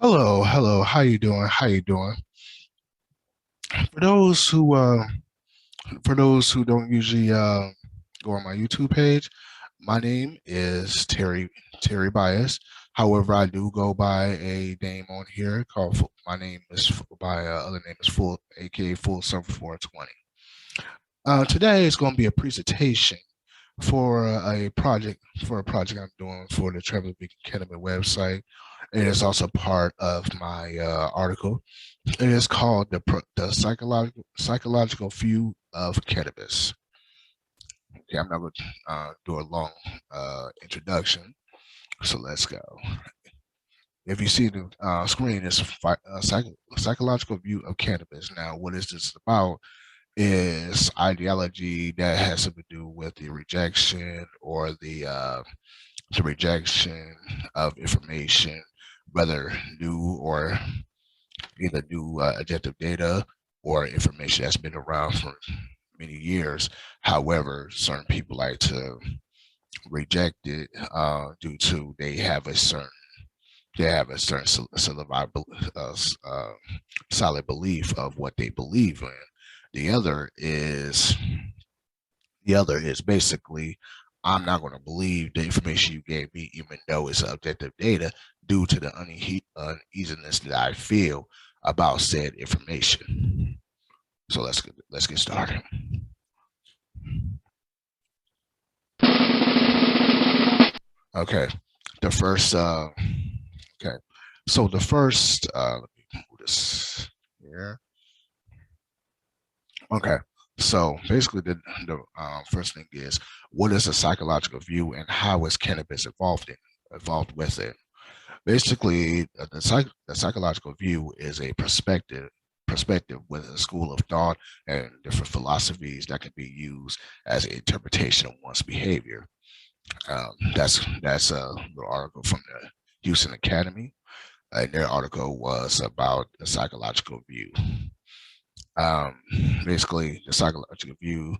Hello, hello. How you doing? How you doing? For those who don't usually go on my YouTube page, my name is Terry Bias. However, I do go by a name on here called my name is by other name is Full, aka Full Summer 420. Today is going to be a presentation for a project I'm doing for the Travel Big Cannabis website. It is also part of my article. It is called the psychological view of cannabis. Okay, I'm not going to do a long introduction, so let's go. If you see the screen, it's psychological view of cannabis. Now, what is this about? Is ideology that has something to do with the rejection or the rejection of information, whether new or either new objective data or information that's been around for many years. However, certain people like to reject it due to they have a certain solid belief of what they believe in. The other is the other is basically, I'm not going to believe the information you gave me, even though it's objective data, due to the uneasiness that I feel about said information. So let's get started. Okay, the first. Okay, so the first. Let me move this here. Okay, so basically, the first thing is, what is a psychological view and how is cannabis evolved with it? Basically, the psychological view is a perspective with a school of thought and different philosophies that can be used as an interpretation of one's behavior. That's a little article from the Houston Academy. And their article was about the psychological view. Um, Basically, the psychological view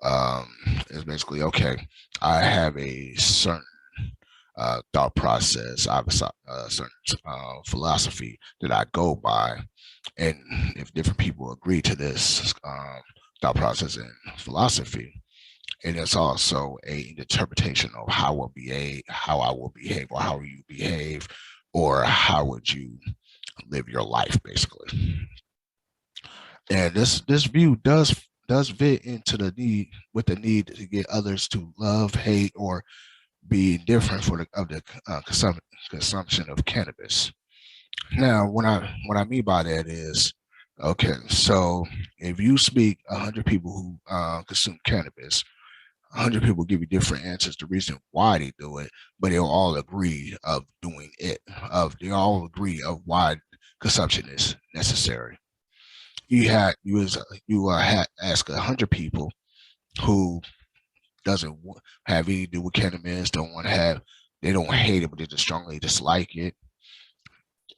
um, is basically okay. I have a certain thought process. I have a certain philosophy that I go by, and if different people agree to this thought process and philosophy, it is also a interpretation of how I will behave, or how you behave, or how would you live your life, basically. And this view does fit into the need to get others to love, hate, or be different for the consumption of cannabis. Now, what I mean by that is, okay, so if you speak 100 people who consume cannabis, 100 people give you different answers, the reason why they do it, but they'll all agree of doing it. They all agree of why consumption is necessary. You ask 100 people who doesn't have anything to do with cannabis, they don't hate it, but they just strongly dislike it.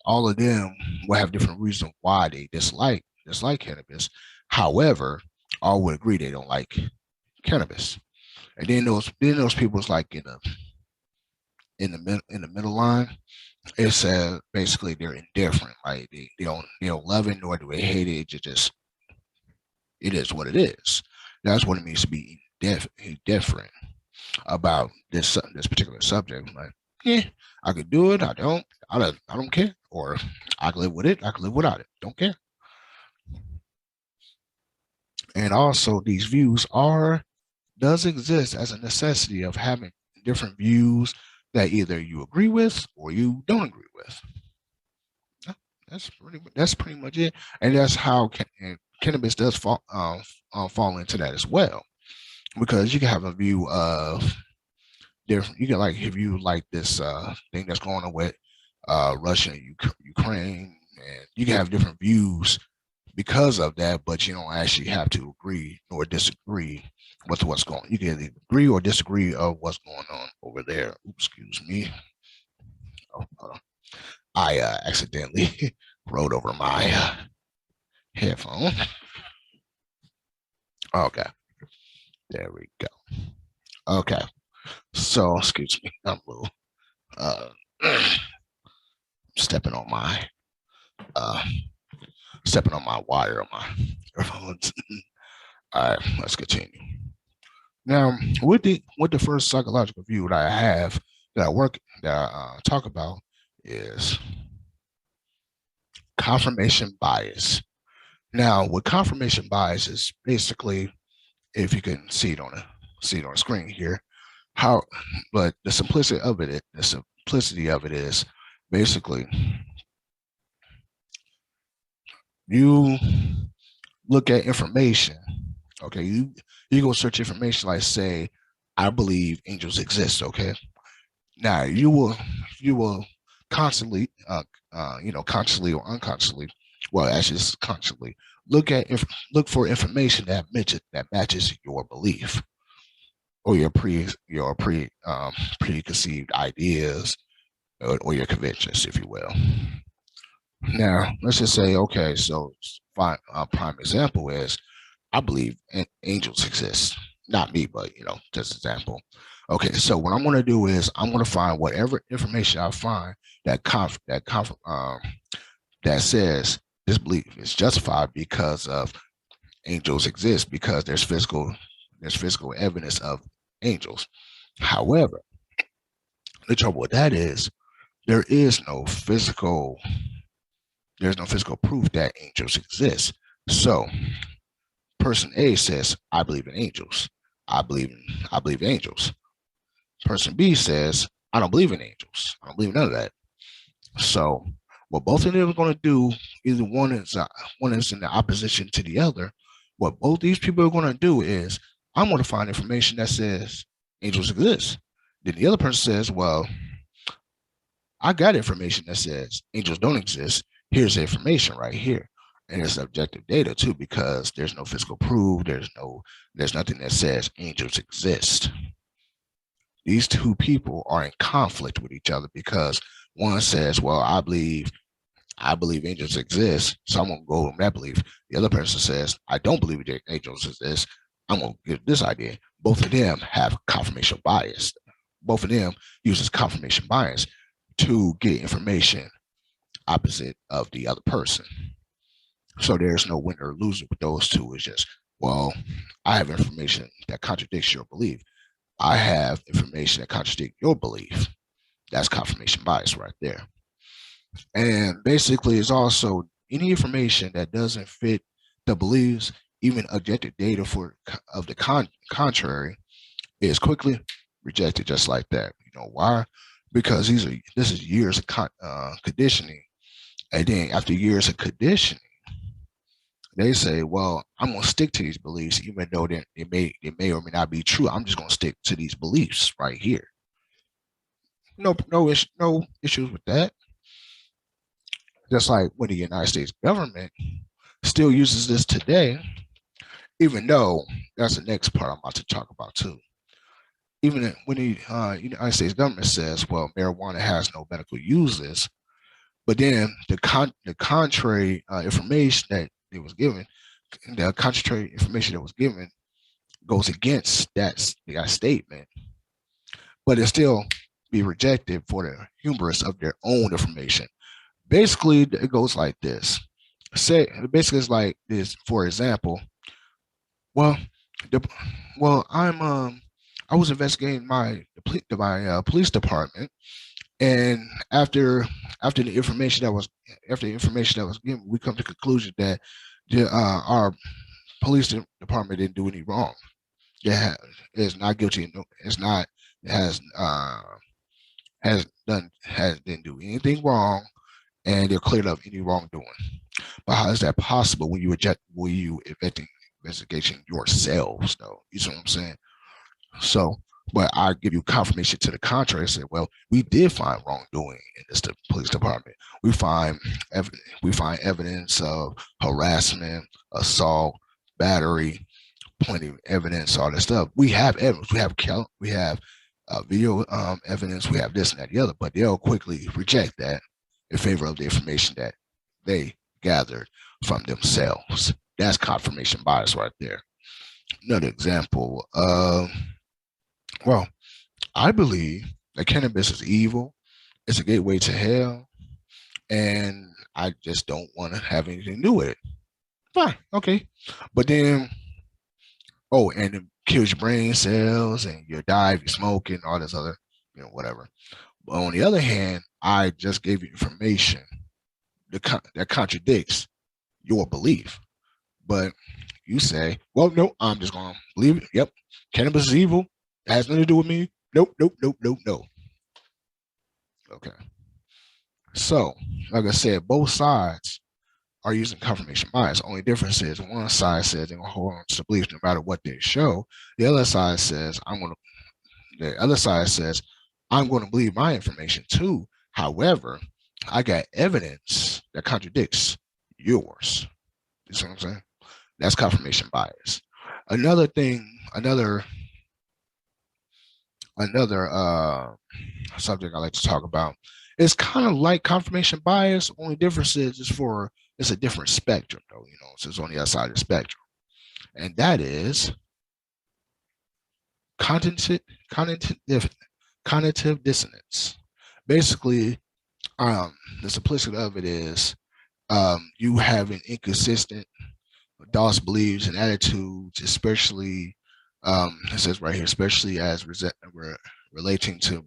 All of them will have different reasons why they dislike cannabis. However, all would agree they don't like cannabis. And then those people's like in the middle line. It says basically they're indifferent. Like they don't love it nor do they hate it. It is what it is. That's what it means to be indifferent about this particular subject. Like, yeah, I could do it. I don't care. Or I can live with it. I can live without it. Don't care. And also, these views are does exist as a necessity of having different views that either you agree with or you don't agree with. That's pretty much it, and that's how cannabis does fall into that as well, because you can have a view of different. You can like if you like this thing that's going on with Russia and Ukraine, and you can have different views because of that, but you don't actually have to agree or disagree with what's going. You can either agree or disagree of what's going on over there. Oops, excuse me. Oh, I accidentally wrote over my headphone. Okay, there we go. Okay, so excuse me, I'm a little uh, stepping on my uh, stepping on my wire on my earphones. All right, let's continue. Now, with the first psychological view that I have that I talk about is confirmation bias. Now, with confirmation bias is basically, if you can see it on the screen here, how, but the simplicity of it is basically you look at information. Okay, you go search information like, say, I believe angels exist. Okay, now you will constantly consciously or unconsciously, well, actually this is consciously, look for information that matches your belief or your preconceived ideas, or your convictions, if you will. Now, let's just say, okay, so fine, prime example is I believe angels exist. Not me, but just example. Okay, so what I'm going to do is I'm going to find whatever information I find that says this belief is justified because of angels exist, because there's physical evidence of angels. However, the trouble with that is there is no physical there's no physical proof that angels exist. So person A says, I believe in angels. I believe in angels. Person B says, I don't believe in angels. I don't believe in none of that. So what both of them are going to do, either one is in the opposition to the other. What both these people are going to do is, I'm going to find information that says angels exist. Then the other person says, well, I got information that says angels don't exist. Here's the information right here. And it's objective data too, because there's no physical proof. There's nothing that says angels exist. These two people are in conflict with each other because one says, well, I believe angels exist, so I'm gonna go with that belief. The other person says, I don't believe that angels exist. I'm gonna get this idea. Both of them have confirmation bias. Both of them uses confirmation bias to get information opposite of the other person. So there's no winner or loser with those two. It's just, well, I have information that contradicts your belief. I have information that contradicts your belief. That's confirmation bias right there. And basically, it's also any information that doesn't fit the beliefs, even objective data of the contrary, is quickly rejected just like that. You know why? Because this is years of conditioning, and then after years of conditioning, they say, "Well, I'm going to stick to these beliefs, even though they may or may not be true. I'm just going to stick to these beliefs right here. No issues with that. Just like when the United States government still uses this today, even though that's the next part I'm about to talk about too. Even when the United States government says, well, marijuana has no medical uses, but then the contrary information that it was given, the contrary information that was given goes against that statement, but it still be rejected for the hubris of their own information. Basically, it goes like this. Basically, it's like this. For example, well, the, well, I was investigating my police department, and after the information that was given, we come to the conclusion that our police department didn't do any wrong. Yeah, is not guilty. It's not has didn't do anything wrong, and they're cleared of any wrongdoing. But how is that possible when you investigation yourselves, though? You see what I'm saying? So, but I give you confirmation to the contrary. I say, well, we did find wrongdoing in this police department. We find evidence of harassment, assault, battery, plenty of evidence, all that stuff. We have evidence. We have video evidence. We have this and that, the other. But they'll quickly reject that in favor of the information that they gathered from themselves. That's confirmation bias right there. Another example. Well, I believe that cannabis is evil. It's a gateway to hell. and I just don't want to have anything to do with it. Fine, okay. But then, oh, and it kills your brain cells and you die if you smoke and all this other, whatever. But on the other hand, I just gave you information that contradicts your belief. But you say, well, no, I'm just going to believe it. Yep, cannabis is evil. It has nothing to do with me. Nope, nope, nope, nope, no. Okay. So, like I said, both sides are using confirmation bias. Only difference is one side says they're going to hold on to the belief no matter what they show. The other side says, I'm going to believe my information too. However, I got evidence that contradicts yours. You see what I'm saying? That's confirmation bias. Another thing, another subject I like to talk about is kind of like confirmation bias. Only difference is it's a different spectrum, though. So it's on the other side of the spectrum, and that is cognitive cognitive dissonance. Basically, the simplicity of it is you have an inconsistent thoughts, beliefs, and attitudes, especially it says right here, especially as relating to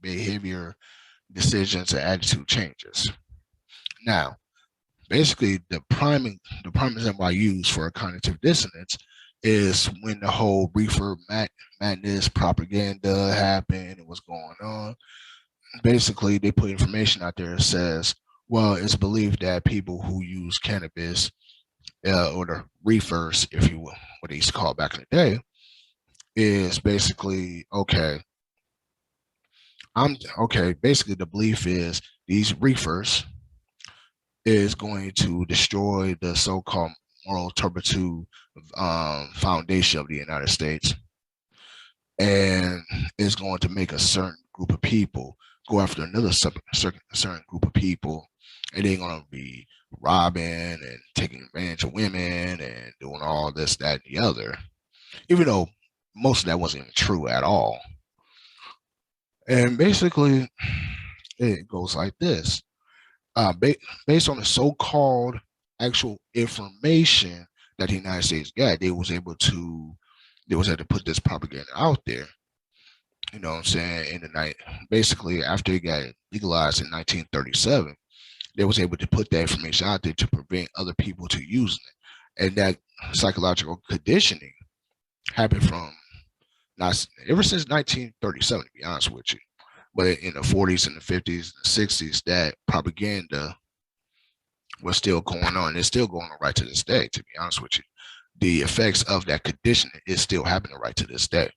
behavior, decisions, and attitude changes. Now, basically, the prime example I use for a cognitive dissonance is when the whole reefer madness propaganda happened and what's going on. Basically, they put information out there that says, well, it's believed that people who use cannabis or the reefers, if you will, what they used to call it back in the day, is basically okay. I'm okay. Basically, the belief is these reefers is going to destroy the so-called moral turpitude foundation of the United States, and is going to make a certain group of people go after another certain group of people, and they're going to be robbing and taking advantage of women and doing all this, that, and the other, even though most of that wasn't even true at all. And basically, it goes like this: based on the so-called actual information that the United States got, they was able to put this propaganda out there. You know what I'm saying? In the night, basically after it got legalized in 1937, they was able to put that information out there to prevent other people to using it, and that psychological conditioning happened from not ever since 1937, to be honest with you. But in the 40s and the 50s and the 60s, that propaganda was still going on. It's still going on right to this day, to be honest with you. The effects of that conditioning is still happening right to this day.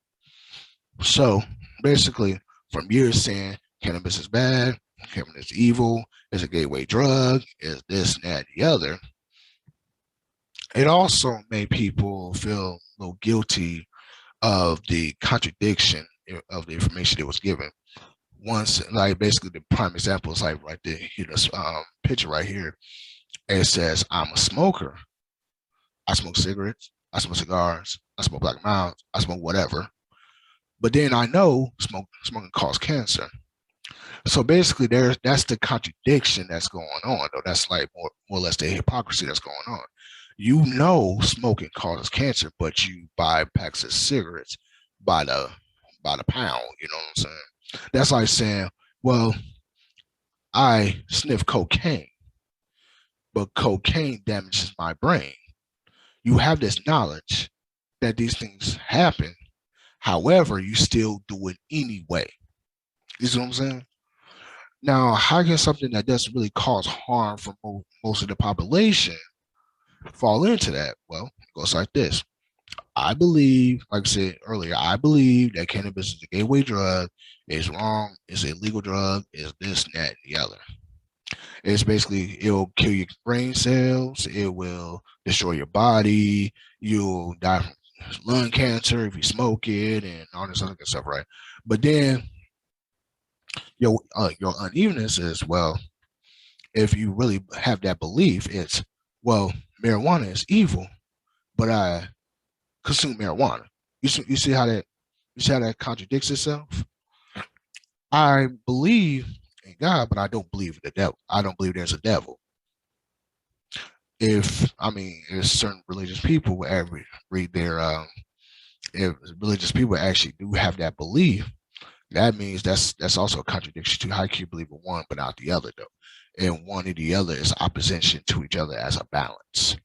So basically, from years saying cannabis is bad, cannabis is evil, it's a gateway drug, is this and that and the other, it also made people feel a little guilty of the contradiction of the information that was given. Once, like basically, the prime example is like right there, this picture right here. It says, "I'm a smoker. I smoke cigarettes. I smoke cigars. I smoke black mounds. I smoke whatever. But then I know smoking causes cancer." So basically, that's the contradiction that's going on, though. That's like more or less the hypocrisy that's going on. You know, smoking causes cancer, but you buy packs of cigarettes by the pound. You know what I'm saying? That's like saying, well, I sniff cocaine, but cocaine damages my brain. You have this knowledge that these things happen. However, you still do it anyway. You see what I'm saying? Now, how can something that doesn't really cause harm for most of the population fall into that? Well, it goes like this. I believe, like I said earlier, I believe that cannabis is a gateway drug. It's wrong. It's a legal drug. It's this, and that, and the other. It's basically, it'll kill your brain cells. It will destroy your body. You'll die from lung cancer if you smoke it and all this other good stuff, right? But then your unevenness is, well, if you really have that belief, it's, well, marijuana is evil, but I consume marijuana. You see how that contradicts itself? I believe in God, but I don't believe in the devil. I don't believe there's a devil. If I mean, there's certain religious people who ever read their if religious people actually do have that belief, that means that's also a contradiction to how can you believe in one but not the other though, and one and the other is opposition to each other as a balance.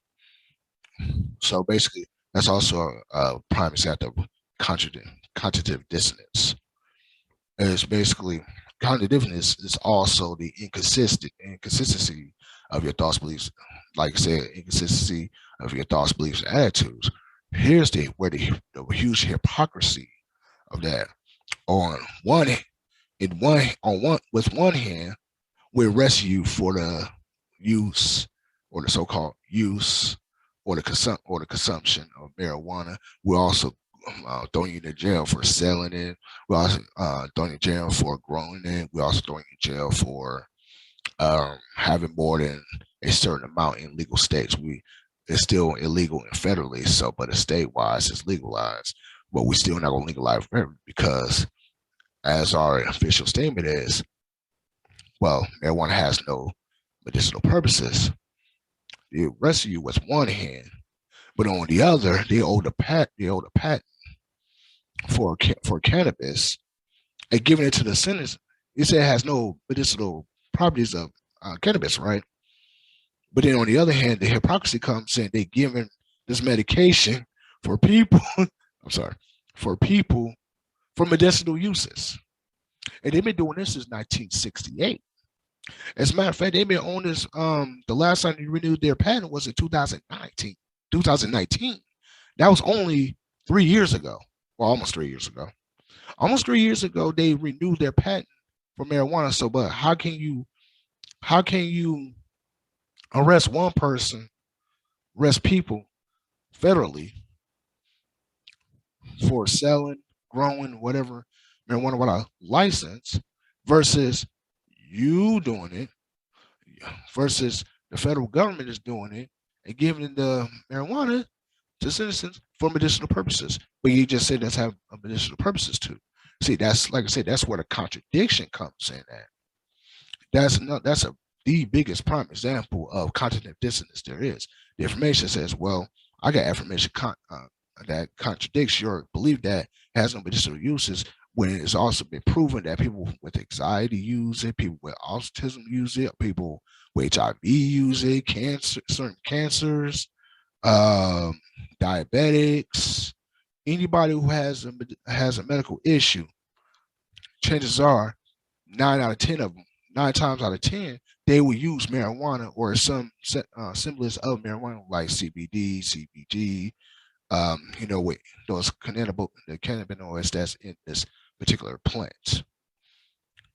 So basically, that's also a prime example of cognitive dissonance. It's basically cognitive dissonance is also the inconsistency of your thoughts, beliefs. Like I said, inconsistency of your thoughts, beliefs, and attitudes. Here's the huge hypocrisy of that. On one in one on one with one hand, we arrest you for the use or the so-called use or the consumption of marijuana. We're also throwing you in jail for selling it. We're also throwing you in jail for growing it. We're also throwing you in jail for having more than a certain amount in legal states. It's still illegal and federally, so but it's state-wise it's legalized. But we still not gonna legalize it because, as our official statement is, well, marijuana has no medicinal purposes. They arrest you with one hand, but on the other, they hold a patent for cannabis and giving it to the citizens. They say it has no medicinal properties of cannabis, right? But then on the other hand, the hypocrisy comes in. They giving this medication for people. I'm sorry, for people for medicinal uses, and they've been doing this since 1968. As a matter of fact, they've been on this. The last time they renewed their patent was in 2019. 2019. That was only 3 years ago. Well, almost 3 years ago. Almost 3 years ago, they renewed their patent for marijuana. So, but how can you arrest one person, arrest people federally for selling, growing, whatever marijuana without a license, versus you doing it, versus the federal government is doing it and giving the marijuana to citizens for medicinal purposes. But you just said that's have medicinal purposes too. See, that's like I said, that's where the contradiction comes in at. That's the biggest prime example of cognitive dissonance there is. The information says, well, I got information that contradicts your belief that has no medicinal uses, when it's also been proven that people with anxiety use it, people with autism use it, people with HIV use it, certain cancers, um, diabetics, anybody who has a medical issue. Chances are 9 out of 10 of them, 9 times out of 10, they will use marijuana or some semblance of marijuana like CBD, CBG, with those the cannabinoids that's in this particular plant.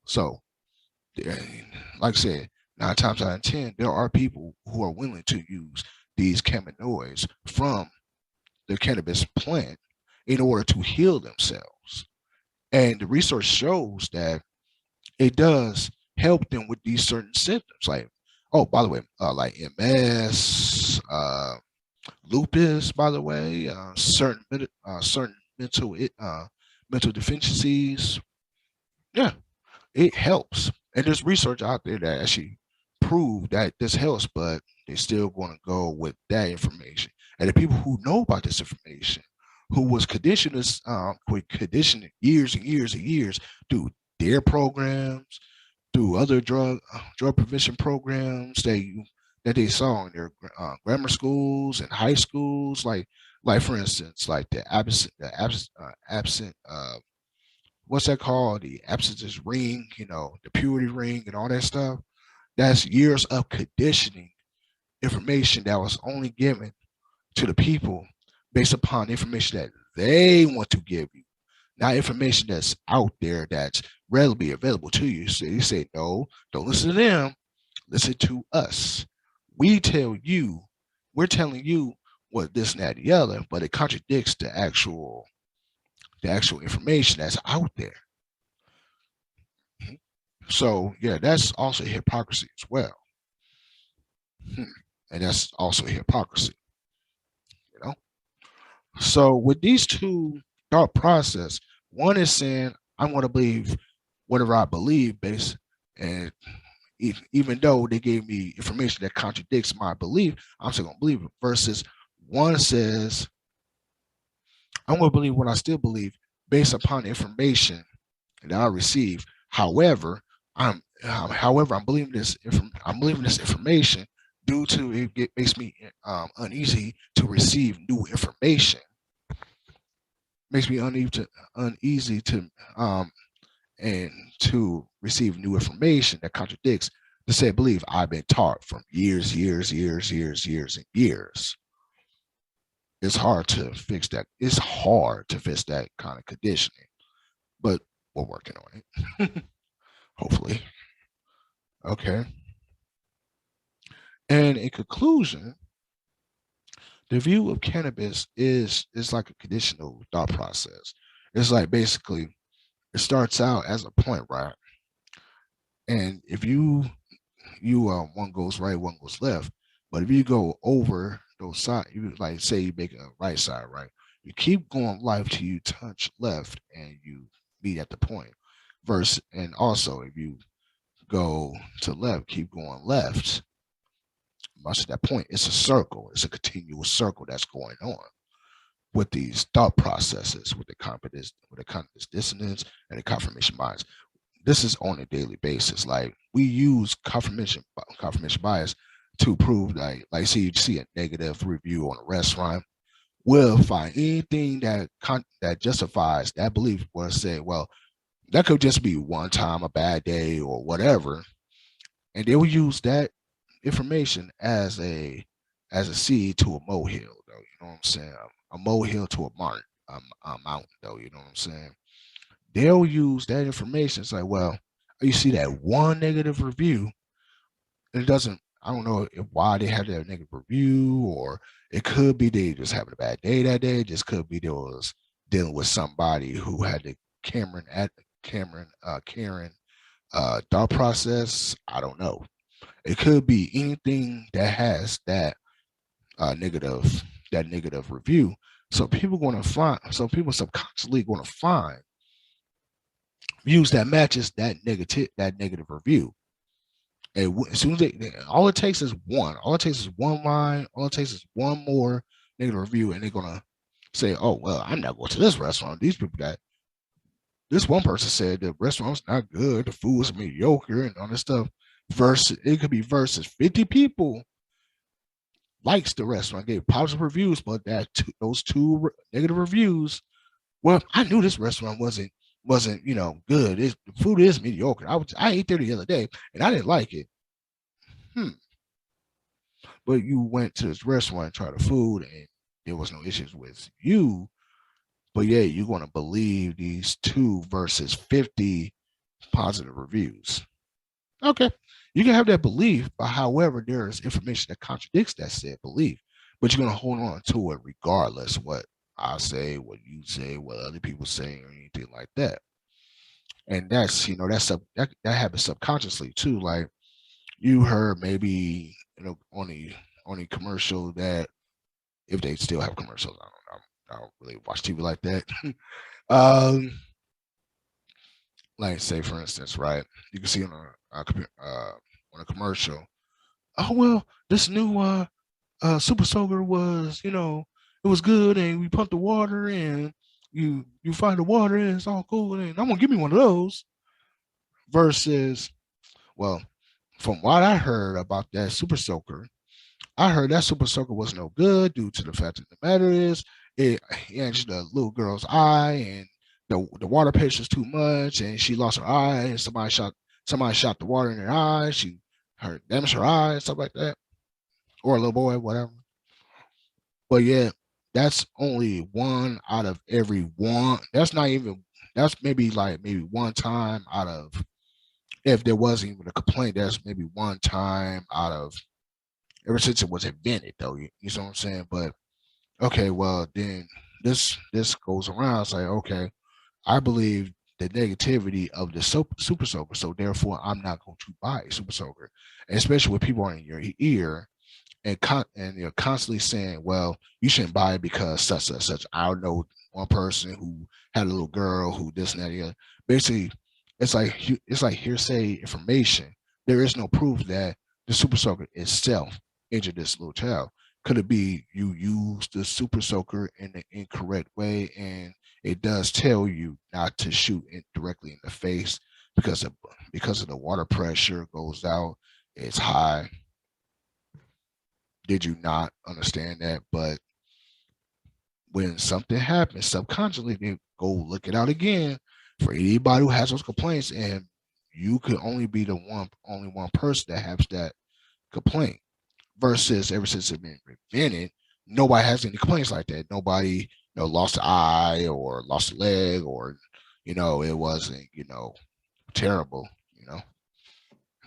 So, like I said, 9 times out of 10, there are people who are willing to use these cannabinoids from the cannabis plant in order to heal themselves. And the research shows that it does help them with these certain symptoms. Like, oh, by the way, like MS, lupus, by the way, certain mental deficiencies. Yeah, it helps. And there's research out there that actually prove that this helps, but they're still going to go with that information. And the people who know about this information, who was with conditioning years and years and years through their programs, through other drug prevention programs that they saw in their grammar schools and high schools, like for instance, like the absent what's that called, the absentist ring, the purity ring and all that stuff. That's years of conditioning information that was only given to the people based upon information that they want to give you, not information that's out there that's readily available to you. So you say, no, don't listen to them, listen to us. We tell you, we're telling you what this and that and the other, but it contradicts the actual information that's out there. So yeah, that's also hypocrisy as well. And that's also hypocrisy, you know. So with these two thought process, one is saying I'm going to believe whatever I believe based And even though they gave me information that contradicts my belief, I'm still gonna believe it. Versus one says, I'm gonna believe what I still believe based upon the information that I receive. I'm believing this. I'm believing this information due to it makes me uneasy to receive new information. Makes me uneasy to and to receive new information that contradicts the said belief I've been taught from years, and years. It's hard to fix that. It's hard to fix that kind of conditioning, but we're working on it. Hopefully. Okay. And in conclusion, the view of cannabis is like a conditional thought process. It's like basically it starts out as a point, right? And if you one goes right, one goes left. But if you go over those sides, you like say you make a right side, right? You keep going left till you touch left and you meet at the point. Verse and also if you go to left, keep going left. Much at that point, it's a circle. It's a continuous circle that's going on with these thought processes, with the confidence dissonance and the confirmation bias. This is on a daily basis. Like we use confirmation bias to prove like see you see a negative review on a restaurant. We'll find anything that justifies that belief. We'll say, well, that could just be one time, a bad day, or whatever, and they will use that information as a seed to a molehill, though. You know what I'm saying? A molehill to a mountain, though. You know what I'm saying? They'll use that information. It's like, well, you see that one negative review, and it doesn't. I don't know why they had that negative review, or it could be they just having a bad day that day. It just could be they was dealing with somebody who had the Karen thought process. I don't know. It could be anything that has that negative review. So people subconsciously going to find views that matches that negative review. And as soon as all it takes is one. All it takes is one line. All it takes is one more negative review, and they're gonna say, "Oh well, I'm not going to this restaurant. These people got this one person said the restaurant's not good, the food was mediocre, and all this stuff." Versus it could be versus 50 people likes the restaurant, gave positive reviews, but those two negative reviews. Well, I knew this restaurant wasn't good. The food is mediocre. I ate there the other day and I didn't like it. But you went to this restaurant and tried the food and there was no issues with you. But yeah, you're going to believe these two versus 50 positive reviews. Okay. You can have that belief, but however, there is information that contradicts that said belief. But you're going to hold on to it regardless what I say, what you say, what other people say, or anything like that. And that happens subconsciously too. Like you heard maybe on a commercial that if they still have commercials, I don't really watch TV like that. um, like say for instance, right? You can see on a commercial. Oh well, this new super soaker was it was good and we pumped the water and you find the water and it's all cool and I'm gonna give me one of those. Versus, well, from what I heard about that super soaker, I heard that super soaker was no good due to the fact that the matter is it inched the little girl's eye and the water pitch was too much and she lost her eye and somebody shot the water in her eye. She damaged her eye and stuff like that, or a little boy, whatever. But yeah, that's only one out of every one. That's not even. That's maybe one time out of if there wasn't even a complaint. That's maybe one time out of ever since it was invented, though. You know what I'm saying? But okay, well then this goes around. It's like okay, I believe the negativity of the super soaker, so therefore I'm not going to buy a super soaker, and especially with people in your ear and you're constantly saying, well, you shouldn't buy it because such and such. I know one person who had a little girl who this and that. Yeah. Basically, it's like hearsay information. There is no proof that the super soaker itself injured this little child. Could it be you used the super soaker in the incorrect way, and it does tell you not to shoot it directly in the face because of the water pressure goes out, it's high. Did you not understand that? But when something happens, subconsciously they go look it out again for anybody who has those complaints, and you could only be the only one person that has that complaint. Versus ever since it's been invented, nobody has any complaints like that. Nobody, lost an eye or lost a leg or, it wasn't, terrible, you know.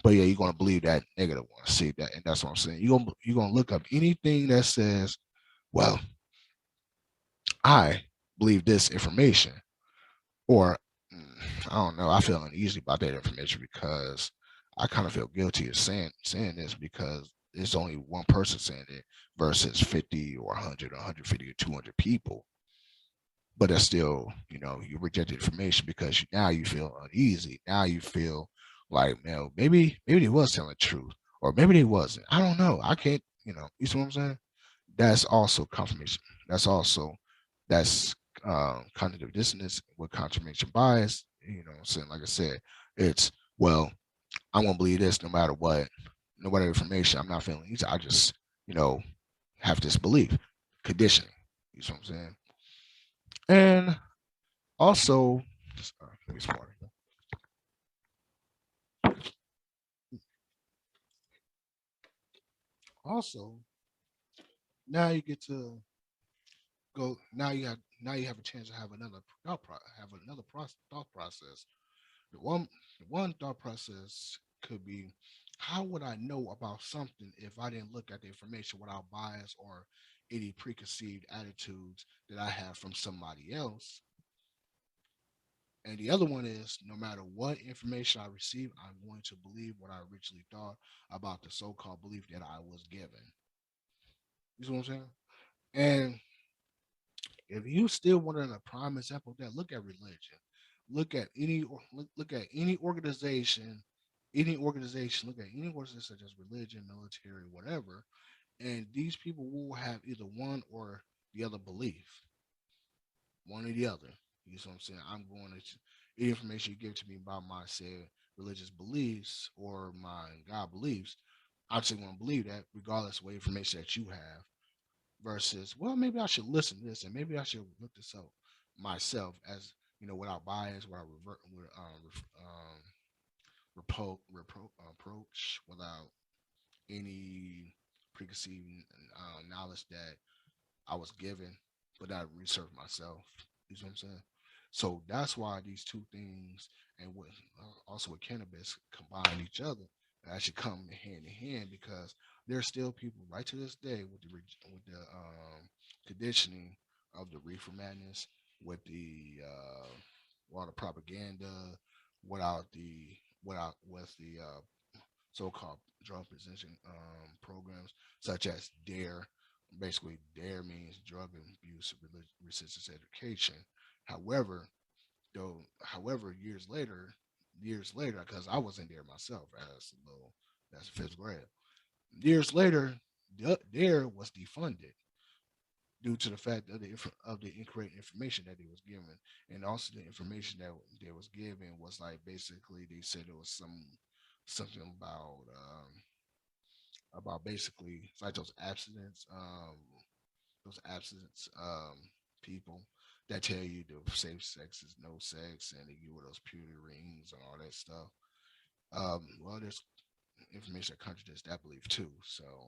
But yeah, you're gonna believe that negative one. See that, and that's what I'm saying. You're gonna look up anything that says, well, I believe this information, or I don't know. I feel uneasy about that information because I kind of feel guilty of saying this because it's only one person saying it versus 50 or 100 or 150 or 200 people. But that's still, you rejected information because now you feel uneasy. Now you feel like, man, maybe they was telling the truth, or maybe they wasn't. I don't know. I can't, you see what I'm saying? That's also confirmation. That's cognitive dissonance with confirmation bias. What I'm saying, like I said, it's, well, I'm gonna believe this no matter what, no matter information. I'm not feeling easy. I just, you know, have this belief, conditioning. You see what I'm saying? And also, let me smart. Also, now you get to go. Now you have a chance to have another thought process. The one thought process could be, how would I know about something if I didn't look at the information without bias or any preconceived attitudes that I have from somebody else? And the other one is, no matter what information I receive, I'm going to believe what I originally thought about the so-called belief that I was given. You see what I'm saying? And if you still want a prime example of that, look at religion. Look at look at any organization such as religion, military, whatever, and these people will have either one or the other belief, one or the other. You know what I'm saying? I'm going to any information you give to me about my said religious beliefs or my God beliefs, I'm just going to believe that regardless of what information that you have. Versus, well, maybe I should listen to this and maybe I should look this up myself, as without bias, without approach, without any preconceived knowledge that I was given, but I researched myself. You see what I'm saying? So that's why these two things, and also with cannabis, combine each other. They actually come hand in hand because there's still people right to this day with the conditioning of the reefer madness, with the water propaganda, with the so-called drug prevention programs such as DARE. Basically, DARE means drug abuse resistance education. However, years later, because I was in there myself as fifth grade. Years later, DARE was defunded due to the fact of the incorrect information that they was given, and also the information that they was given was like, basically they said it was something about basically it's like those abstinence people that tell you the safe sex is no sex, and they give you those purity rings and all that stuff. Well, there's information that contradicts that belief too. So,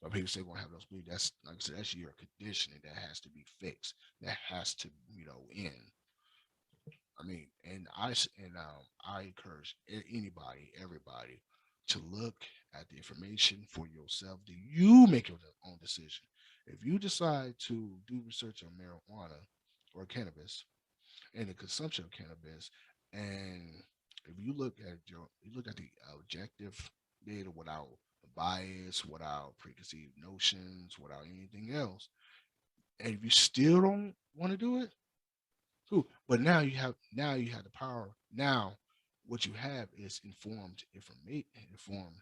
but people say we're gonna have those beliefs. That's, like I said, that's your conditioning that has to be fixed. That has to, end. I mean, I encourage anybody, everybody, to look at the information for yourself. Do you make your own decision? If you decide to do research on marijuana or cannabis and the consumption of cannabis, and if you look at the objective data without bias, without preconceived notions, without anything else, and if you still don't want to do it, cool. But now you have the power. Now what you have is informed information. Informed.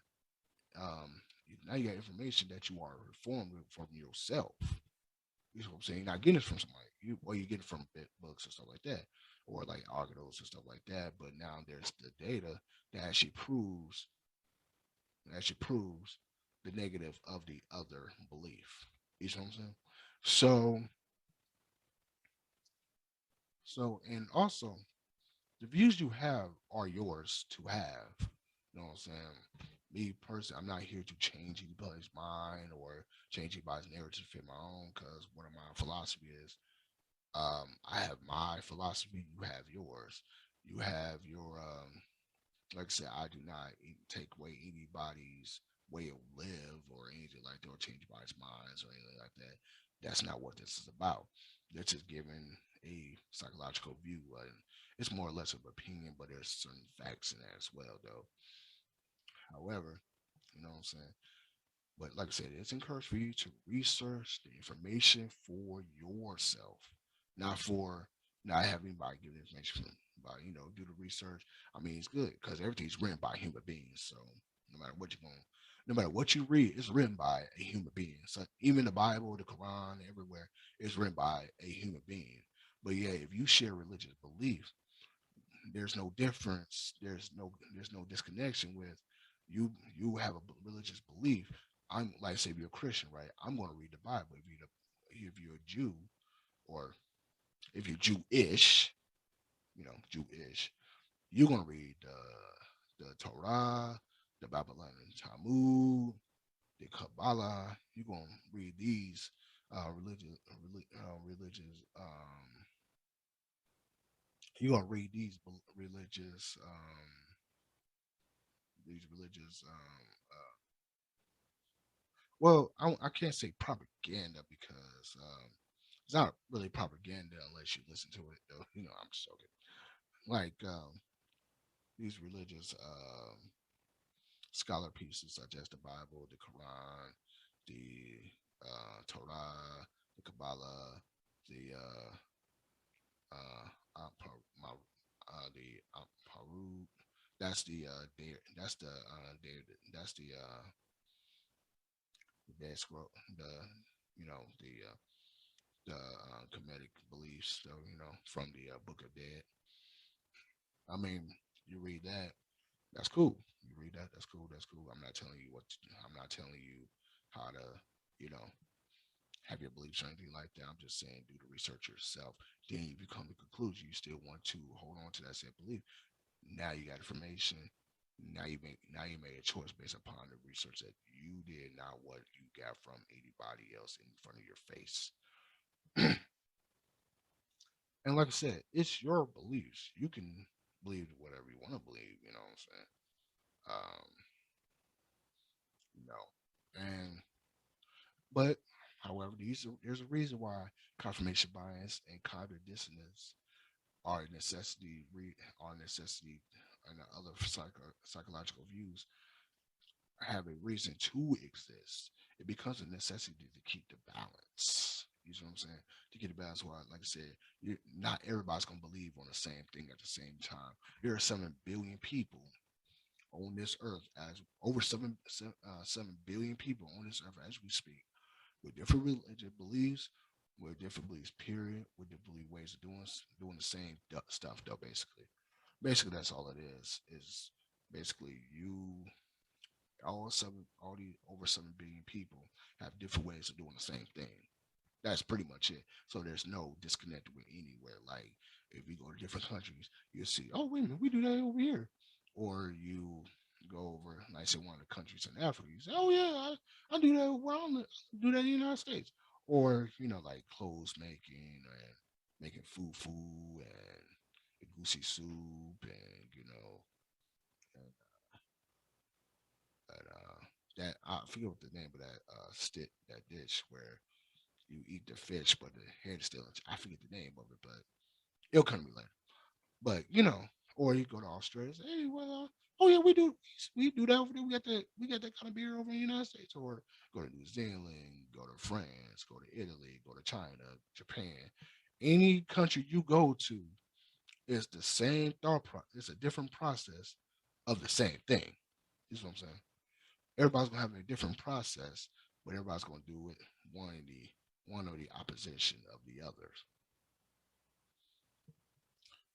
Now you got information that you are informed from yourself. You know what I'm saying? You're not getting it from somebody. You get it from books and stuff like that, or like articles and stuff like that. But now there's the data that actually proves the negative of the other belief. You know what I'm saying? So and also the views you have are yours to have. You know what I'm saying? Me personally, I'm not here to change anybody's mind or change anybody's narrative to fit my own. Because one of my philosophy is, I have my philosophy, you have yours. You have your like I said, I do not take away anybody's way of live or anything like that, or change anybody's minds or anything like that. That's not what this is about. They're just giving a psychological view, and it's more or less of opinion, but there's certain facts in that as well, though. However, you know what I'm saying. But like I said, it's encouraged for you to research the information for yourself, not for not having anybody give the information about, do the research. I mean, it's good because everything's written by human beings. So no matter what you read, it's written by a human being. So even the Bible, the Quran, everywhere, is written by a human being. But yeah, if you share religious belief, there's no difference. There's no disconnection with you. You have a religious belief. I'm like, say if you're a Christian, right? I'm going to read the Bible. If you're a Jew, or if you're Jewish, Jewish, you're going to read the Torah, the Babylonian Talmud, the Kabbalah. You're going to read these religious. You're going to read these religious. Well, I can't say propaganda because it's not really propaganda unless you listen to it. Though, I'm just joking. Like these religious scholar pieces such as the Bible, the Quran, the Torah, the Kabbalah, the my the Harut. That's the that's the dead scroll, the Kemetic beliefs. So from the Book of Dead. I mean, you read that, that's cool. You read that, that's cool. That's cool. I'm not telling you what to do. I'm not telling you how to, you know, have your beliefs or anything like that. I'm just saying do the research yourself. Then if you come to conclusion you still want to hold on to that same belief, now you got information. Now you made a choice based upon the research that you did, not what you got from anybody else in front of your face. And like I said, it's your beliefs. You can believe whatever you want to believe. You know what I'm saying? Um, you know, and but however, there's a reason why confirmation bias and cognitive dissonance are a necessity. Are a necessity, and the other psychological views have a reason to exist. It becomes a necessity to keep the balance. You know what I'm saying? To get the balance. Why, like I said, not everybody's gonna believe on the same thing at the same time. There are 7 billion people on this earth, as over 7 billion people on this earth as we speak, with different religious beliefs, with different beliefs, period, with different ways of doing the same stuff. Though, basically, that's all it is. Is basically you all these over 7 billion people have different ways of doing the same thing. That's pretty much it. So there's no disconnect with anywhere. Like if you go to different countries, you'll see, oh wait a minute, we do that over here. Or you go over, like say one of the countries in Africa, you say, oh yeah, I do that around do that in the United States. Or, like clothes making and making fufu and goosey soup and and that that I forget what the name of that stick that dish where you eat the fish but the head is still I forget the name of it, but it'll come to me later. But or you go to Australia, say, hey, well, oh yeah, we do that over there. We got that kind of beer over in the United States, or go to New Zealand, go to France, go to Italy, go to China, Japan, any country you go to It's the same thought process. It's a different process of the same thing. You know what I'm saying? Everybody's gonna have a different process, but everybody's gonna do it one or the opposition of the others.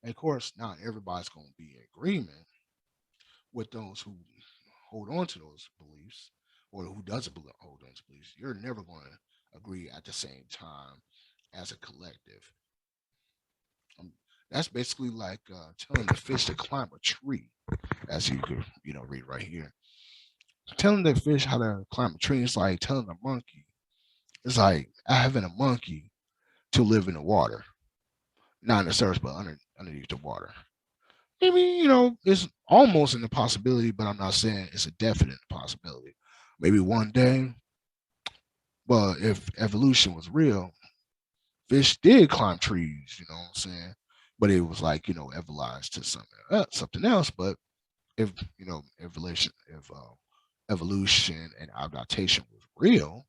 And of course, not everybody's gonna be in agreement with those who hold on to those beliefs or who doesn't hold on to beliefs. You're never gonna agree at the same time as a collective. Um, that's basically like telling the fish to climb a tree, as you could read right here. Telling the fish how to climb a tree is like telling a monkey. It's like having a monkey to live in the water, not in the surface, but underneath the water. Maybe it's almost an impossibility, but I'm not saying it's a definite possibility. Maybe one day, well, if evolution was real, fish did climb trees. You know what I'm saying? But it was like evolved to something else. But if evolution and adaptation was real,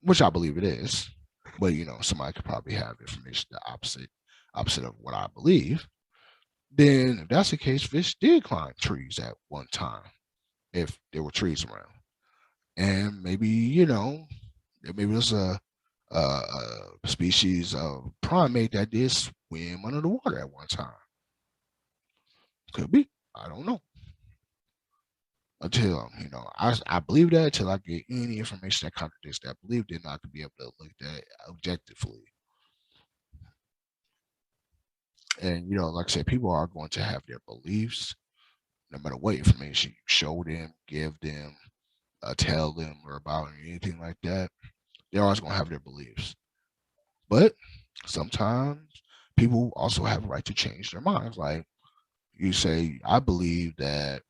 which I believe it is, but somebody could probably have information the opposite of what I believe. Then if that's the case, fish did climb trees at one time if there were trees around, and maybe maybe there's a species of primate that did swim under the water at one time. Could be. I don't know. Until I believe that until I get any information that contradicts that belief, then I could be able to look at that objectively. And like I said, people are going to have their beliefs, no matter what information you show them, give them, tell them, or about anything like that. They're always going to have their beliefs. But sometimes people also have a right to change their minds. Like you say, I believe that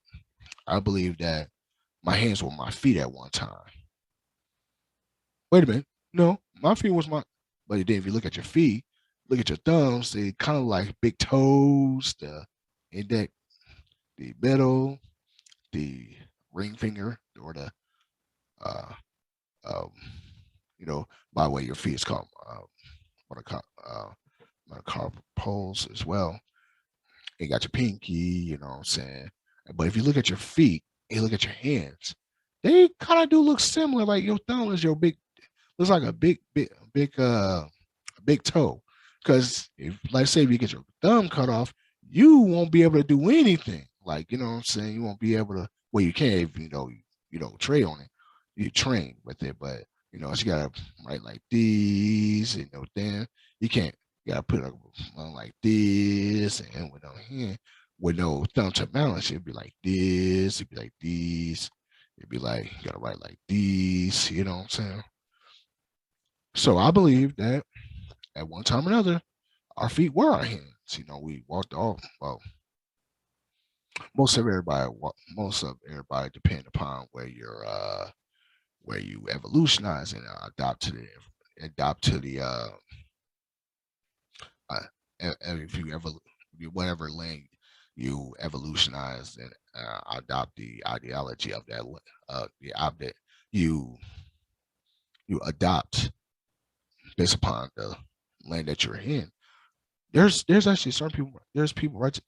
my hands were my feet at one time. Wait a minute. No, my feet was my. But then if you look at your feet, look at your thumbs, they kind of like big toes, the index, the middle, the ring finger, or the uh um by the way your feet is called metacarpals as well. You got your pinky, you know what I'm saying? But if you look at your feet, you look at your hands, they kind of do look similar. Like your thumb is your big, looks like a big toe. Because if, like, say, if you get your thumb cut off, you won't be able to do anything. Like, you know what I'm saying? You won't be able to. Well, you can if you don't trade on it. You train with it, but so you gotta write like these, then you can't. You gotta put it on like this, and with no hand, with no thumb to balance, it'd be like this. It'd be like these. It'd be like you gotta write like these. You know what I'm saying? So I believe that at one time or another, our feet were our hands. We walked off. Well, most of everybody depend upon where you evolutionize and adopt to the if you ever whatever lane you evolutionize and adopt the ideology of that the object you adopt based upon the lane that you're in. There's actually certain people. There's people right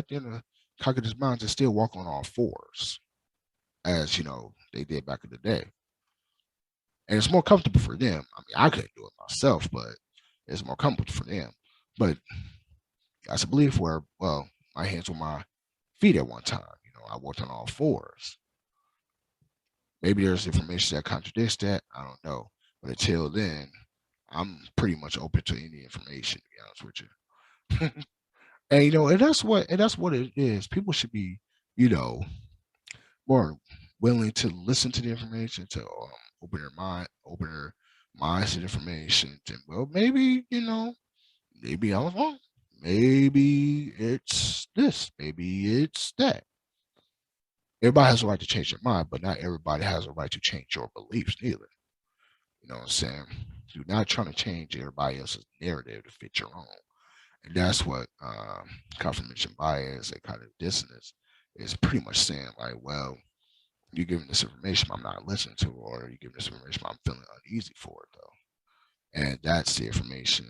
there in the cognitive minds that still walk on all fours, as they did back in the day, and it's more comfortable for them. I mean, I couldn't do it myself, but it's more comfortable for them. But that's a belief where, well, my hands were my feet at one time. I walked on all fours. Maybe there's information that contradicts that. I don't know. But until then, I'm pretty much open to any information. To be honest with you. And and that's what it is. People should be, you know, more willing to listen to the information, to open their minds to the information. To, well, maybe I was wrong. Maybe it's this. Maybe it's that. Everybody has a right to change their mind, but not everybody has a right to change your beliefs either. You know what I'm saying? You're not trying to change everybody else's narrative to fit your own. And that's what confirmation bias and kind of dissonance is pretty much saying, like, well, you're giving this information I'm not listening to, or you're giving this information I'm feeling uneasy for it, though. And that's the information.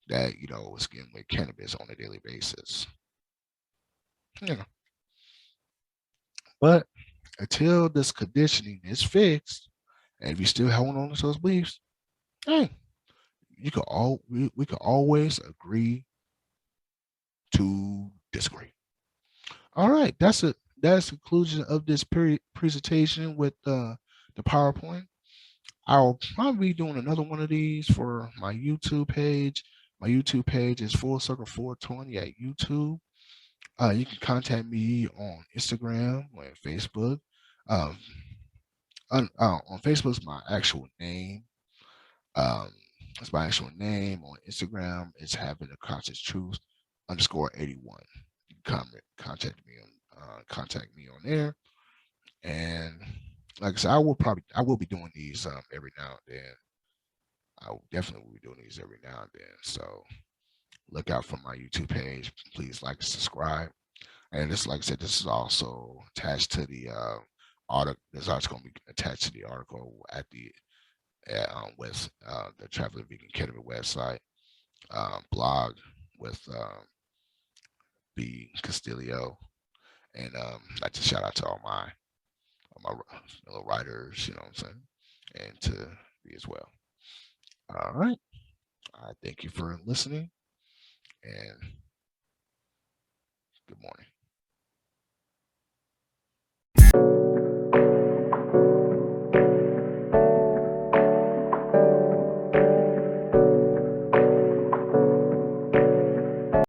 that is getting with cannabis on a daily basis. You know, but until this conditioning is fixed, and if you still holding on to those beliefs, hey, we could always agree to disagree. All right, that's the conclusion of this presentation with the PowerPoint. I'll probably be doing another one of these for my YouTube page. My YouTube page is Full Circle 420 at YouTube. You can contact me on Instagram or Facebook. Um, on Facebook's my actual name. Um, it's my actual name. On Instagram, it's having a conscious truth _81. You can contact me on there. And like I said, I will be doing these every now and then. I will definitely will be doing these every now and then. So look out for my YouTube page. Please like and subscribe. And this, like I said, this is also attached to the article. This article going to be attached to the article at the the Traveling Vegan Cannabis website blog with B Castillo. And like to shout out to all my fellow writers, you know what I'm saying, and to me as well. All right. I thank you for listening, and good morning.